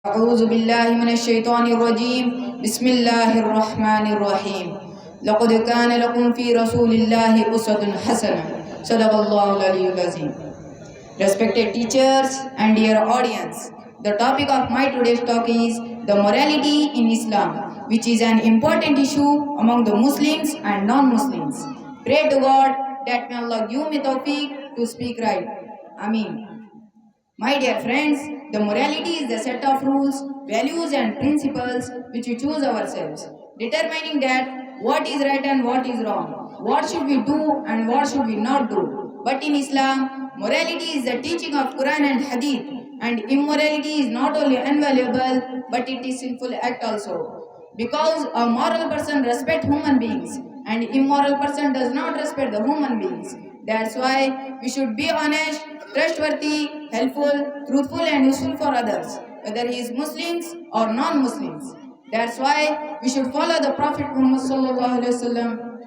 أعوذ بالله من الشيطان الرجيم بسم الله الرحمن الرحيم لقد كان لكم في رسول الله أسوة حسنة صدق الله العلي العظيم. Respected teachers and dear audience, the topic of my today's talk is the morality in Islam, which is an important issue among the Muslims and non-Muslims. Pray to God that may Allah give me tawfiq to speak right. Ameen. My dear friends, the morality is the set of rules, values and principles which we choose ourselves, determining that what is right and what is wrong, what should we do and what should we not do. But in Islam, morality is the teaching of Quran and Hadith, and immorality is not only invaluable but it is sinful act also. Because a moral person respects human beings and immoral person does not respect the human beings. That's why we should be honest, trustworthy, helpful, truthful and useful for others, whether he is Muslims or non-Muslims. That's why we should follow the Prophet Muhammad sallallahu alaihi wasallam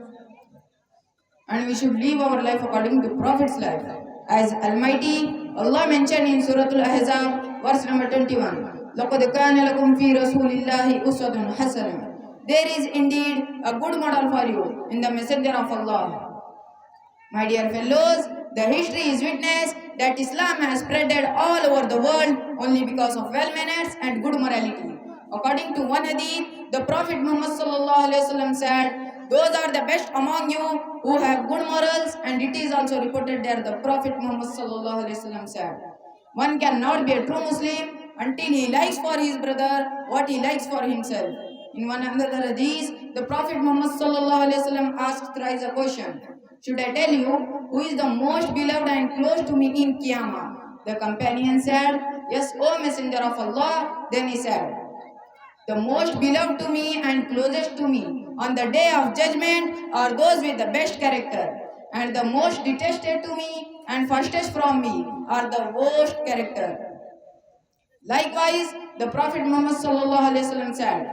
and we should live our life according to Prophet's life. As Almighty Allah mentioned in Surah Al-Ahzab, verse number 21, لَقَدْ كَانَ لَكُمْ فِي رَسُولِ اللَّهِ أُسْوَةٌ حَسَنَةٌ. There is indeed a good model for you in the Messenger of Allah. My dear fellows, the history is witness that Islam has spreaded all over the world only because of well manners and good morality. According to one hadith, the Prophet Muhammad sallallahu alaihi wasallam said, "Those are the best among you who have good morals," and it is also reported that the Prophet Muhammad sallallahu alaihi wasallam said, "One cannot be a true Muslim until he likes for his brother what he likes for himself." In one another hadith, the Prophet Muhammad sallallahu alaihi wasallam asked thrice a question, "Should I tell you who is the most beloved and close to me in Qiyamah?" The companion said, "Yes, O Messenger of Allah." Then he said, "The most beloved to me and closest to me on the day of judgment are those with the best character, and the most detested to me and fastest from me are the worst character." Likewise, the Prophet Muhammad sallallahu alaihi wasallam said,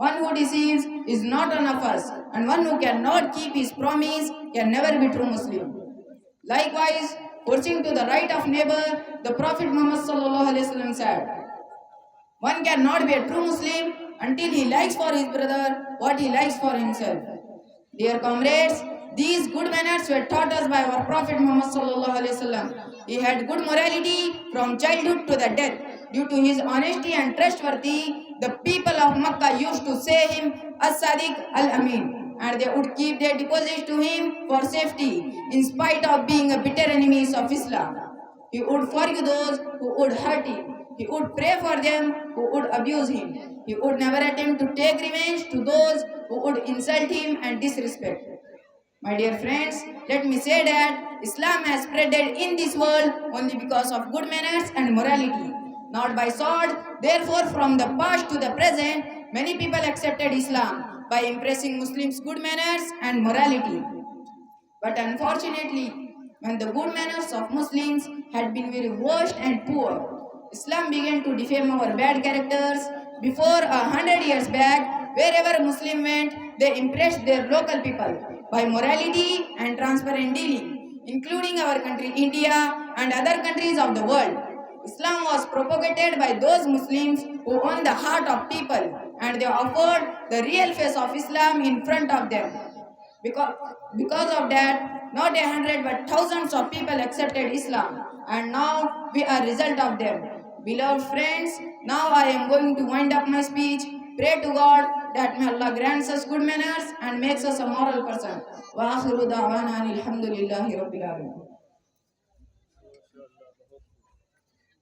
"One who deceives is not one of us, and one who cannot keep his promise can never be true Muslim." Likewise, pursuing to the right of neighbor, the Prophet Muhammad sallallahu alaihi wasallam said, "One cannot be a true Muslim until he likes for his brother what he likes for himself." Dear comrades, these good manners were taught us by our Prophet Muhammad sallallahu alaihi wasallam. He had good morality from childhood to the death. Due to his honesty and trustworthy, the people of Makkah used to say him As-Sadiq Al-Amin, and they would keep their deposits to him for safety in spite of being a bitter enemies of Islam. He would forgive those who would hurt him. He would pray for them who would abuse him. He would never attempt to take revenge to those who would insult him and disrespect. My dear friends, let me say that Islam has spreaded in this world only because of good manners and morality, not by sword. Therefore, from the past to the present, many people accepted Islam by impressing Muslims' good manners and morality. But unfortunately, when the good manners of Muslims had been very worst and poor, Islam began to defame our bad characters. Before 100 years back, wherever Muslim went, they impressed their local people by morality and transparent dealing, including our country India and other countries of the world. Islam was propagated by those Muslims who own the heart of people, and they offered the real face of Islam in front of them. Because of that, not 100 but thousands of people accepted Islam, and now we are result of them. Beloved friends, now I am going to wind up my speech. Pray to God that may Allah grants us good manners and makes us a moral person. Wa akhiru da'wana alhamdulillahi rabbil alamin.